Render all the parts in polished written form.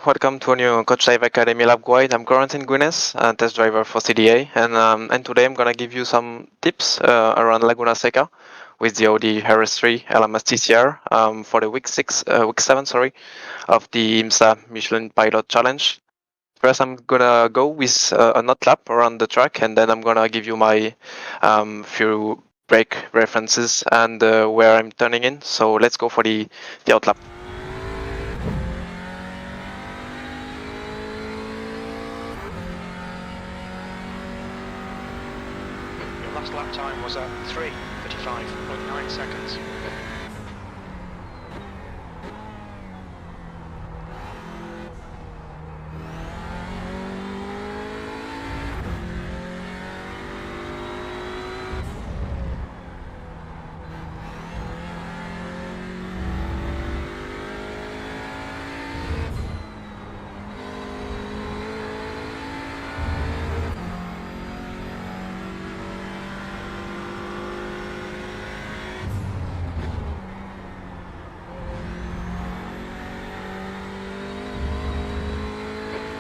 welcome to a new Coach Dive Academy lab guide. I'm Corentin Guinez, test driver for CDA, and today I'm gonna give you some tips around Laguna Seca with the Audi RS3 LMS TCR for the week 7, of the IMSA Michelin Pilot Challenge. First, I'm gonna go with a hot lap around the track, and then I'm gonna give you my few brake references and where I'm turning in. So let's go for the hot lap. Last lap time was at 3:35.9 seconds.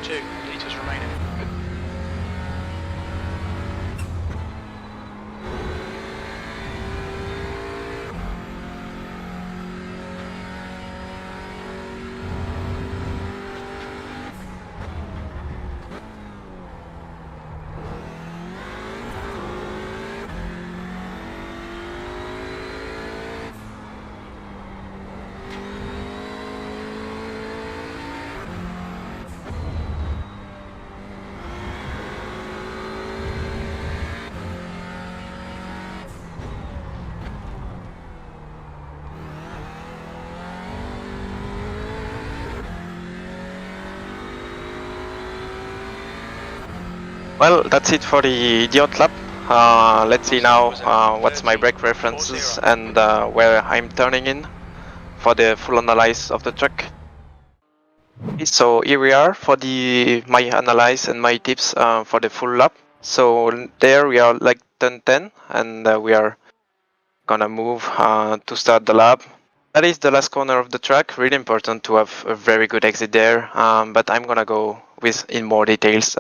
Two litres remaining. Well, that's it for the hot lap. Let's see now what's my brake references and where I'm turning in for the full analysis of the truck. So here we are for my analysis and my tips for the full lap. So there we are like 10-10, and we are gonna move to start the lap. That is the last corner of the track. Really important to have a very good exit there, but I'm gonna go in more details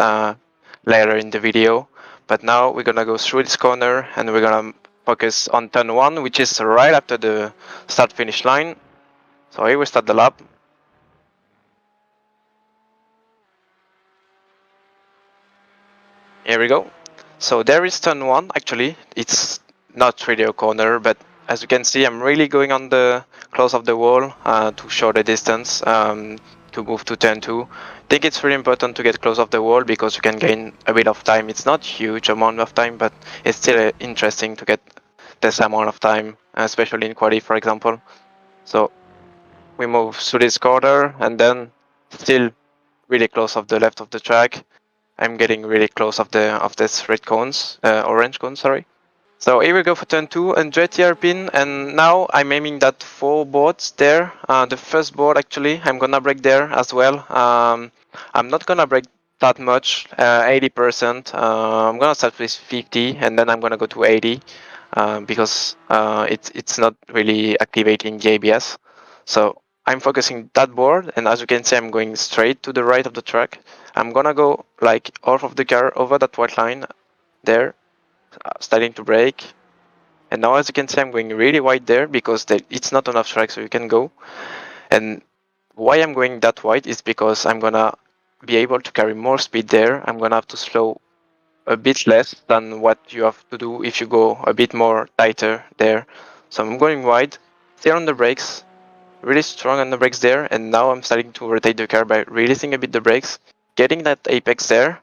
later in the video. But now we're gonna go through this corner and we're gonna focus on turn 1, which is right after the start finish line. So here we start the lap. Here we go. So there is turn 1. Actually, it's not really a corner, but as you can see, I'm really going on the close of the wall to show the distance to move to turn 2. I think it's really important to get close of the wall because you can gain a bit of time. It's not huge amount of time, but it's still interesting to get this amount of time, especially in quali, for example. So we move through this corner and then still really close of the left of the track. I'm getting really close of this red cones, orange cones, sorry. So here we go for turn 2 and JTR pin, and now I'm aiming that 4 boards there. The first board actually, I'm gonna brake there as well. I'm not gonna brake that much, 80%. I'm gonna start with 50 and then I'm gonna go to 80 because it's not really activating the ABS. So I'm focusing that board, and as you can see, I'm going straight to the right of the track. I'm gonna go like off of the car over that white line there, starting to brake. And now as you can see, I'm going really wide there because it's not enough track so you can go. And why I'm going that wide is because I'm gonna be able to carry more speed there. I'm gonna have to slow a bit less than what you have to do if you go a bit more tighter there. So I'm going wide, stay on the brakes, really strong on the brakes there, and now I'm starting to rotate the car by releasing a bit the brakes, getting that apex there.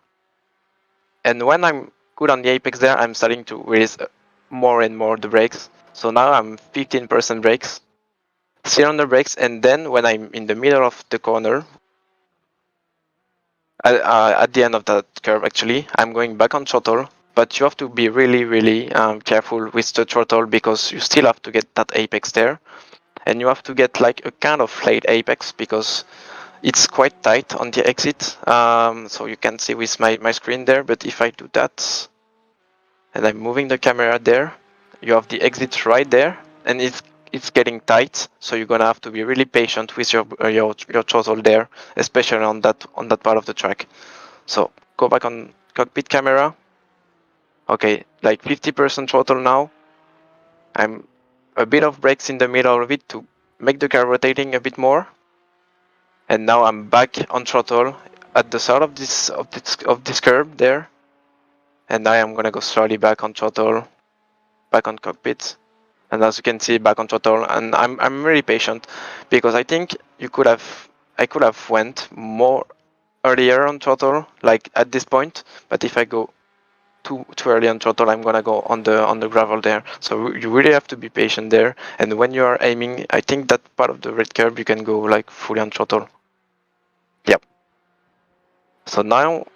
And when I'm good on the apex there, I'm starting to release more and more the brakes. So now I'm 15% brakes, still on the brakes, and then when I'm in the middle of the corner, at the end of that curve actually, I'm going back on throttle. But you have to be really careful with the throttle because you still have to get that apex there. And you have to get like a kind of flayed apex because it's quite tight on the exit. So you can see with my screen there, but if I do that and I'm moving the camera there, you have the exit right there, and it's getting tight, so you're gonna have to be really patient with your throttle there, especially on that part of the track. So go back on cockpit camera. Okay, like 50% throttle now. I'm a bit of brakes in the middle of it to make the car rotating a bit more. And now I'm back on throttle at the start of this curve there. And now I'm gonna go slowly back on throttle, back on cockpit. And as you can see, back on throttle, and I'm really patient because I think I could have went more earlier on throttle, like at this point. But if I go too early on throttle, I'm gonna go on the gravel there. So you really have to be patient there. And when you are aiming, I think that part of the red curve you can go like fully on throttle. Yep. So now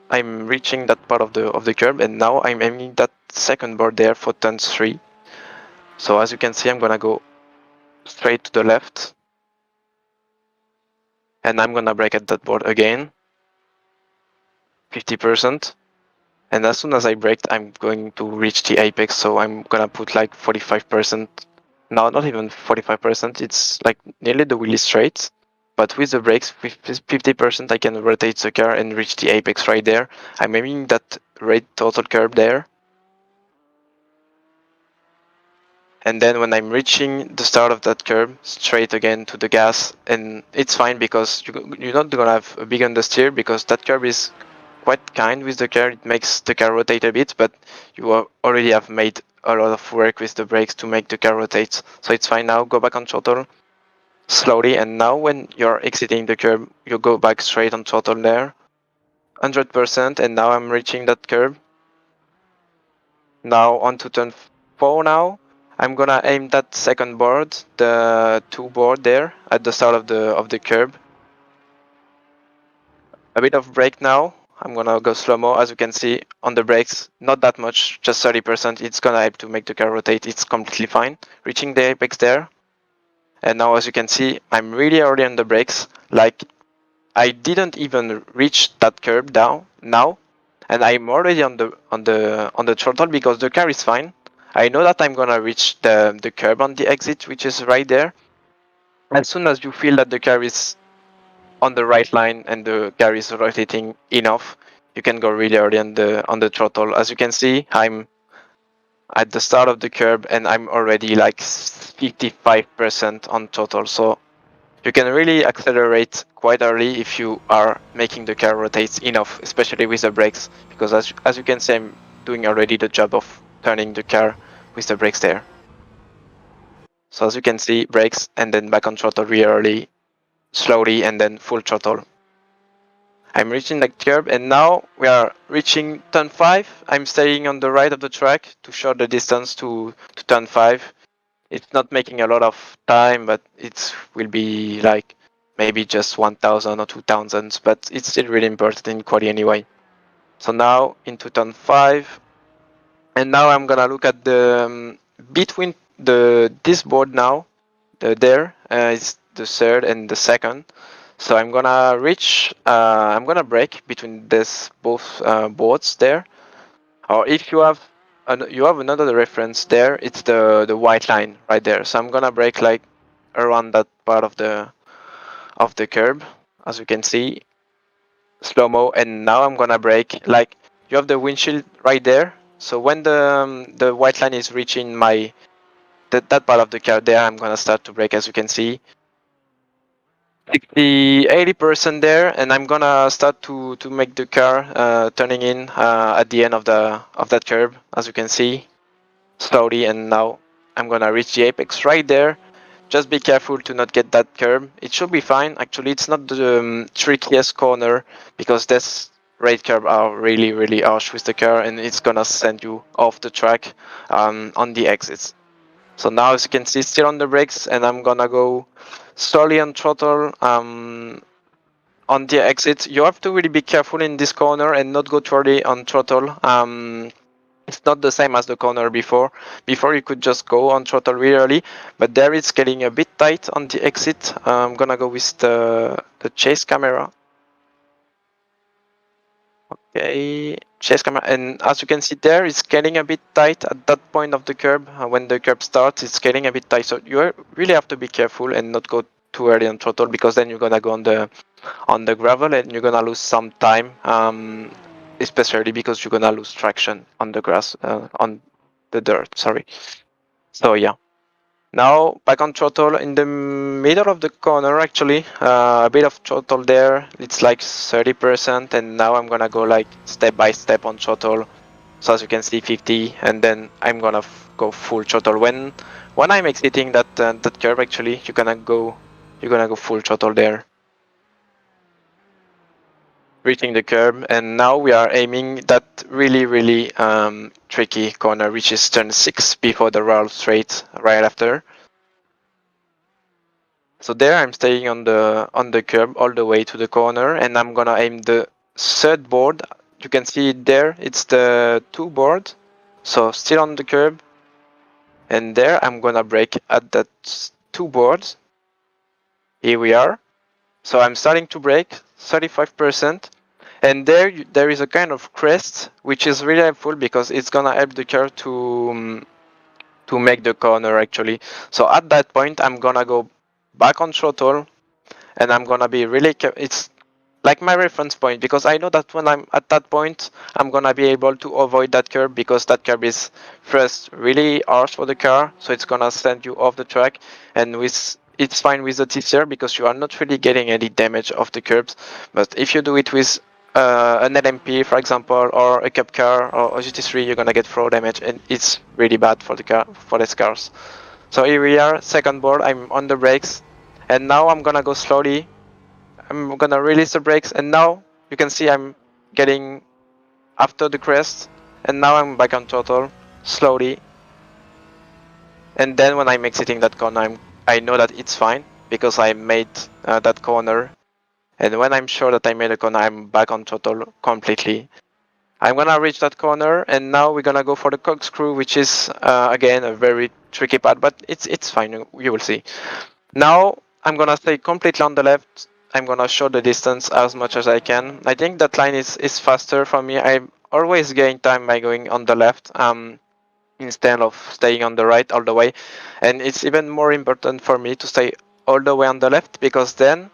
I'm reaching that part of the curve, and now I'm aiming that second board there for turn 3. So as you can see, I'm gonna go straight to the left, and I'm gonna brake at that board again, 50%. And as soon as I braked, I'm going to reach the apex, so I'm gonna put like 45%. No, not even 45%, it's like nearly the wheelie straight. But with the brakes, with 50%, I can rotate the car and reach the apex right there. I'm aiming that red total curve there. And then when I'm reaching the start of that curve, straight again to the gas, and it's fine because you're not gonna have a big understeer because that curve is quite kind with the car. It makes the car rotate a bit, but you already have made a lot of work with the brakes to make the car rotate. So it's fine now. Go back on throttle slowly, and now when you're exiting the curve, you go back straight on throttle there, 100%, and now I'm reaching that curve. Now on to turn 4 now. I'm gonna aim that second board, the 2 board there at the start of the curve. A bit of brake now. I'm gonna go slow-mo. As you can see on the brakes, not that much, just 30%. It's gonna help to make the car rotate. It's completely fine. Reaching the apex there. And now as you can see, I'm really early on the brakes. Like I didn't even reach that curve down now, and I'm already on the throttle because the car is fine. I know that I'm gonna reach the curb on the exit, which is right there. As soon as you feel that the car is on the right line and the car is rotating enough, you can go really early on the throttle. As you can see, I'm at the start of the curb and I'm already like 55% on throttle. So you can really accelerate quite early if you are making the car rotate enough, especially with the brakes, because as you can see, I'm doing already the job of turning the car with the brakes there. So as you can see, brakes and then back on throttle really early, slowly, and then full throttle. I'm reaching the curb, and now we are reaching turn 5. I'm staying on the right of the track to short the distance to turn 5. It's not making a lot of time, but it will be like maybe just 1,000 or 2,000, but it's still really important in quali anyway. So now into turn 5, and now I'm gonna look at the between this board now. There is the third and the second. So I'm gonna reach. I'm gonna brake between this both boards there. Or if you have another reference there, it's the white line right there. So I'm gonna brake like around that part of the curb, as you can see, slow-mo. And now I'm gonna brake like you have the windshield right there. So when the white line is reaching that part of the car there, I'm gonna start to brake, as you can see. 80% there, and I'm gonna start to make the car turning in at the end of that curve, as you can see, slowly. And now I'm gonna reach the apex right there. Just be careful to not get that curve. It should be fine. Actually, it's not the trickiest corner because this right curve are really harsh with the car, and it's gonna send you off the track on the exits. So now, as you can see, still on the brakes, and I'm gonna go slowly on throttle on the exit. You have to really be careful in this corner and not go too early on throttle. It's not the same as the corner before. Before you could just go on throttle really early, but there it's getting a bit tight on the exit. I'm gonna go with the chase camera. Okay, chase camera, and as you can see there, it's getting a bit tight at that point of the curb. When the curb starts, it's getting a bit tight. So you really have to be careful and not go too early on throttle, because then you're gonna go on the gravel and you're gonna lose some time. Especially because you're gonna lose traction on the grass, on the dirt. Sorry. So yeah. Now back on throttle in the middle of the corner, actually, a bit of throttle there. It's like 30%, and now I'm gonna go like step by step on throttle. So as you can see, 50, and then I'm gonna go full throttle. When I'm exiting that curve, actually, you're gonna go full throttle there, reaching the curb, and now we are aiming that really tricky corner, which is turn 6 before the roll straight right after. So there I'm staying on the curb all the way to the corner, and I'm gonna aim the third board. You can see it there, it's the 2 board. So still on the curb, and there I'm gonna brake at that 2 boards. Here we are. So I'm starting to brake 35%, and there is a kind of crest, which is really helpful because it's gonna help the car to make the corner actually. So at that point I'm gonna go back on throttle, and I'm gonna be really it's like my reference point, because I know that when I'm at that point I'm gonna be able to avoid that curb, because that curb is first really harsh for the car, so it's gonna send you off the track, and it's fine with the TCR because you are not really getting any damage of the curbs. But if you do it with an LMP, for example, or a cup car or a GT3, you're gonna get throw damage, and it's really bad for these cars. So here we are, second board, I'm on the brakes, and now I'm gonna go slowly. I'm gonna release the brakes, and now you can see I'm getting after the crest, and now I'm back on throttle slowly. And then when I'm exiting that corner, I know that it's fine because I made that corner. And when I'm sure that I made a corner, I'm back on throttle completely. I'm gonna reach that corner, and now we're gonna go for the corkscrew, which is again a very tricky part, but it's fine. You will see. Now I'm gonna stay completely on the left. I'm gonna show the distance as much as I can. I think that line is faster for me. I always gain time by going on the left instead of staying on the right all the way. And it's even more important for me to stay all the way on the left, because then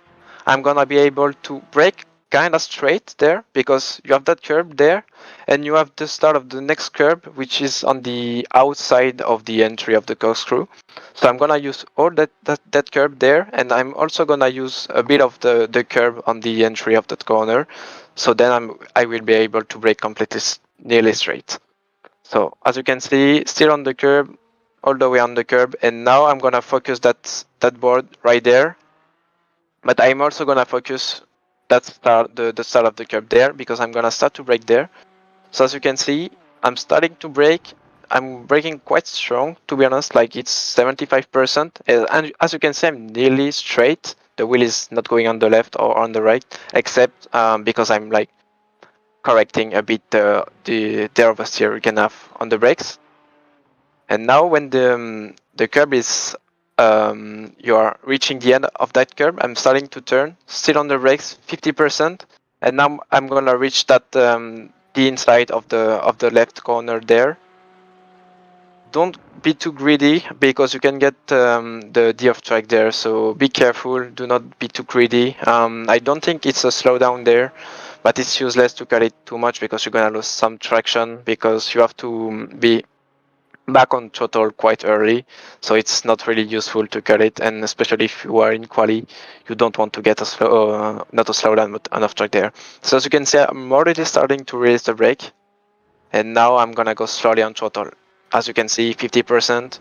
I'm gonna be able to brake kind of straight there, because you have that curb there, and you have the start of the next curb, which is on the outside of the entry of the corkscrew. So I'm gonna use all that curb there, and I'm also gonna use a bit of the curb on the entry of that corner. So then I will be able to brake completely nearly straight. So as you can see, still on the curb, all the way on the curb, and now I'm gonna focus that board right there. But I'm also gonna focus the start of the curb there, because I'm gonna start to brake there. So as you can see, I'm starting to brake. I'm braking quite strong, to be honest, like it's 75%. And as you can see, I'm nearly straight. The wheel is not going on the left or on the right, except because I'm like correcting a bit the oversteer you can have on the brakes. And now when the curb is you are reaching the end of that curb, I'm starting to turn, still on the brakes, 50%, and now I'm gonna reach that the inside of the left corner there. Don't be too greedy, because you can get the off track there, so be careful, do not be too greedy. I don't think it's a slowdown there, but it's useless to cut it too much, because you're gonna lose some traction, because you have to be back on throttle quite early, so it's not really useful to cut it, and especially if you are in quali, you don't want to get a slow, not a slowdown, but an off track there. So as you can see, I'm already starting to release the brake, and now I'm gonna go slowly on throttle. As you can see, 50%,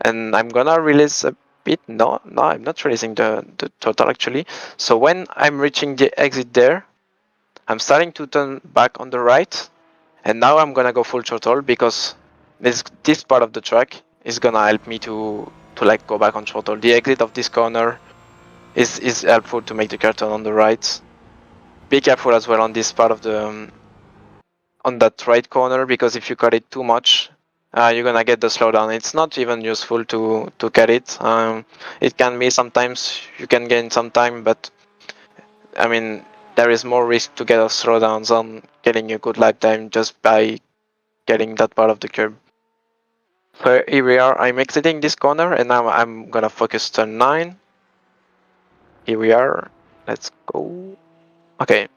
and I'm gonna release a bit. No, I'm not releasing the throttle actually. So when I'm reaching the exit there, I'm starting to turn back on the right, and now I'm gonna go full throttle, because this part of the track is gonna help me to like go back on throttle. The exit of this corner is helpful to make the car turn on the right. Be careful as well on this part of the on that right corner, because if you cut it too much, you're gonna get the slowdown. It's not even useful to cut it. It can be sometimes you can gain some time, but I mean there is more risk to get a slowdowns on getting a good lap time just by getting that part of the curb. So here we are, I'm exiting this corner and now I'm gonna focus turn 9. Here we are, let's go. Okay,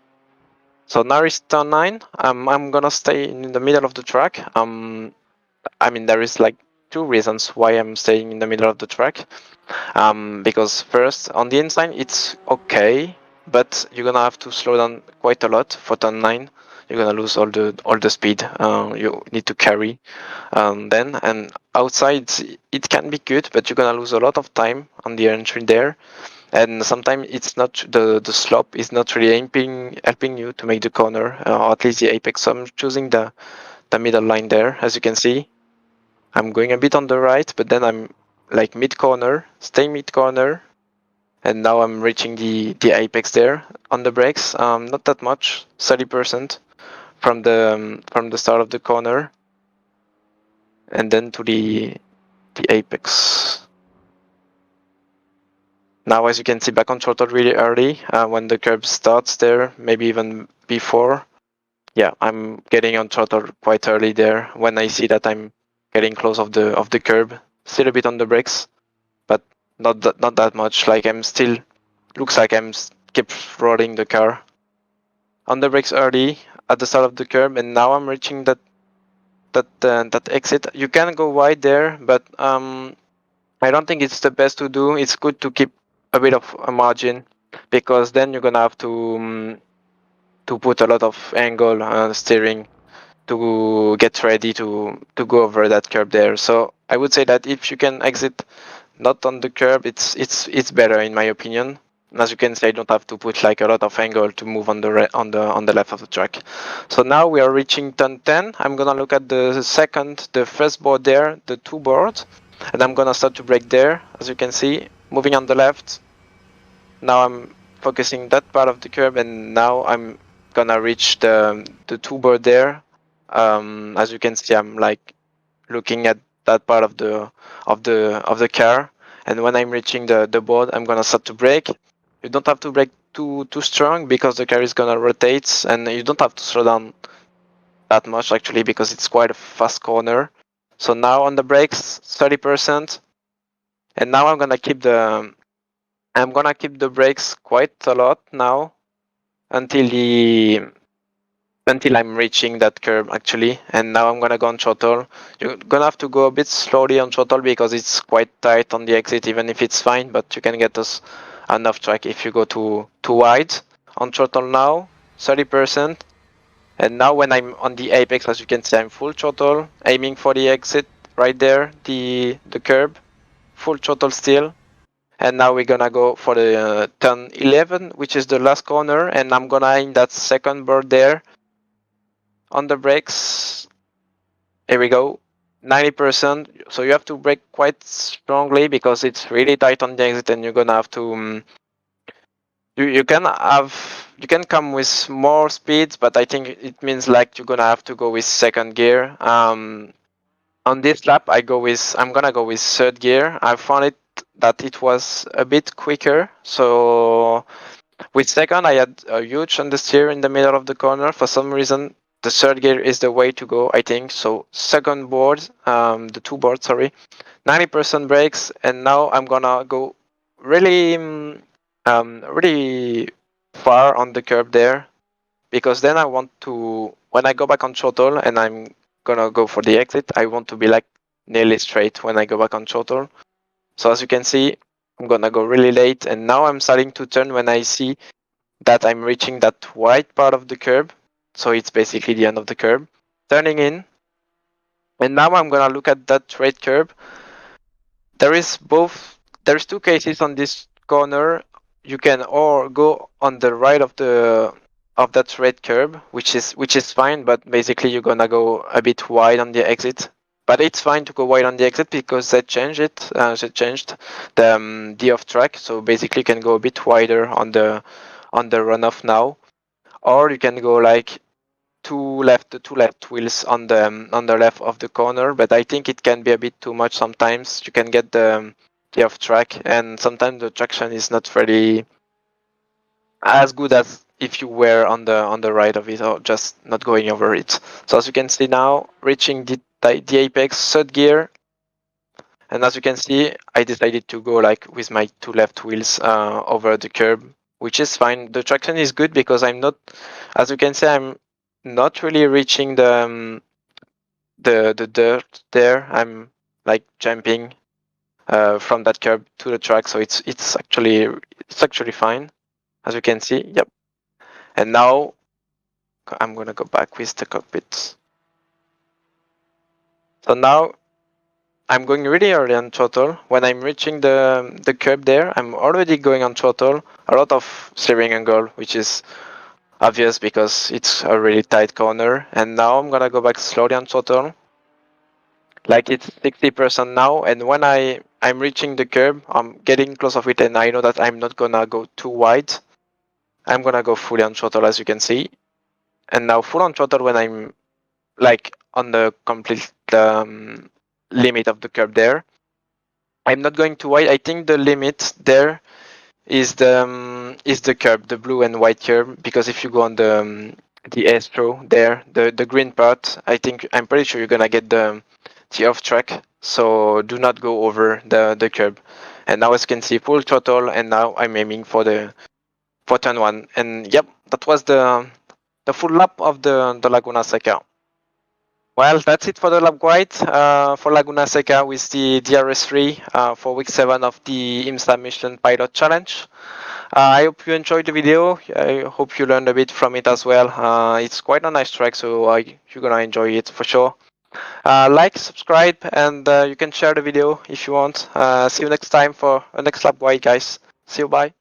so now it's turn 9. I'm gonna stay in the middle of the track. I mean, there is like 2 reasons why I'm staying in the middle of the track. Because first, on the inside it's okay, but you're gonna have to slow down quite a lot for turn 9. You're gonna lose all the speed you need to carry. Then and outside it can be good, but you're gonna lose a lot of time on the entry there. And sometimes it's not the slope is not really helping you to make the corner, or at least the apex. So I'm choosing the middle line there, as you can see. I'm going a bit on the right, but then I'm like mid corner, stay mid corner, and now I'm reaching the apex there on the brakes. Not that much, 30% from the start of the corner, and then to the apex. Now, as you can see, back on throttle really early when the curb starts there, maybe even before. Yeah, I'm getting on throttle quite early there when I see that I'm getting close of the curb. Still a bit on the brakes, but not that much. Like I'm still looks like I'm keep rolling the car on the brakes early at the start of the curb, and now I'm reaching that exit. You can go wide there, but I don't think it's the best to do. It's good to keep a bit of a margin, because then you're gonna have to put a lot of angle steering to get ready to go over that curb there. So I would say that if you can exit not on the curb, it's better in my opinion. As you can see, I don't have to put like a lot of angle to move on the left of the track. So now we are reaching turn 10. I'm gonna look at the first board there, the 2 boards, and I'm gonna start to brake there. As you can see, moving on the left. Now I'm focusing that part of the curb, and now I'm gonna reach the 2 board there. As you can see, I'm like looking at that part of the car, and when I'm reaching the board, I'm gonna start to brake. You don't have to brake too strong because the car is gonna rotate, and you don't have to slow down that much actually because it's quite a fast corner. So now on the brakes, 30%, and now I'm gonna keep the brakes quite a lot now until I'm reaching that curb actually, and now I'm gonna go on throttle. You're gonna have to go a bit slowly on throttle because it's quite tight on the exit, even if it's fine, but you can get us enough track if you go too wide. On throttle now, 30%, and now when I'm on the apex, as you can see, I'm full throttle, aiming for the exit right there, the curb, full throttle still. And now we're gonna go for the turn 11, which is the last corner, and I'm gonna aim that second bird there on the brakes. Here we go, 90%. So you have to brake quite strongly because it's really tight on the exit, and you're gonna have to. You can come with more speeds, but I think it means like you're gonna have to go with second gear. On this lap, I'm gonna go with third gear. I found it that it was a bit quicker. So with second, I had a huge understeer in the middle of the corner. For some reason, the third gear is the way to go, I think. So second board, the 2 boards, sorry, 90% brakes, and now I'm gonna go really, really far on the curb there, because then I want to, when I go back on throttle and I'm gonna go for the exit, I want to be like nearly straight when I go back on throttle. So as you can see, I'm gonna go really late, and now I'm starting to turn when I see that I'm reaching that white part of the curb. So it's basically the end of the curb. Turning in, and now I'm gonna look at that red curb. There's 2 cases on this corner. You can or go on the right of that red curb, which is fine, but basically you're gonna go a bit wide on the exit. But it's fine to go wide on the exit because they changed it. They changed the off track, so basically you can go a bit wider on the runoff now, or you can go like the two left wheels on the left of the corner. But I think it can be a bit too much sometimes. You can get the off track, and sometimes the traction is not really as good as if you were on the right of it or just not going over it. So as you can see now, reaching the apex, third gear, and as you can see, I decided to go like with my two left wheels over the curb, which is fine. The traction is good because I'm not, as you can see, I'm not really reaching the dirt there. I'm like jumping from that curb to the track, so it's actually fine, as you can see. Yep. And now I'm gonna go back with the cockpit. So now I'm going really early on throttle. When I'm reaching the curb there, I'm already going on throttle. A lot of steering angle, which is obvious because it's a really tight corner. And now I'm gonna go back slowly on throttle. Like it's 60% now, and when I'm reaching the curb, I'm getting close of it, and I know that I'm not gonna go too wide. I'm gonna go fully on throttle, as you can see. And now full on throttle when I'm like on the complete limit of the curb there. I'm not going too wide. I think the limit there is the curb, the blue and white curb, because if you go on the Astro there, the green part, I'm pretty sure you're gonna get the off track. So do not go over the curb. And now as you can see, full throttle, and now I'm aiming for turn one. And yep, that was the full lap of the Laguna Seca. Well, that's it for the lap guide for Laguna Seca with the RS3 for week 7 of the IMSA Mission Pilot Challenge. I hope you enjoyed the video. I hope you learned a bit from it as well. It's quite a nice track, so you're gonna enjoy it for sure. Like, subscribe, and you can share the video if you want. See you next time for a next lap guide, guys. See you, bye.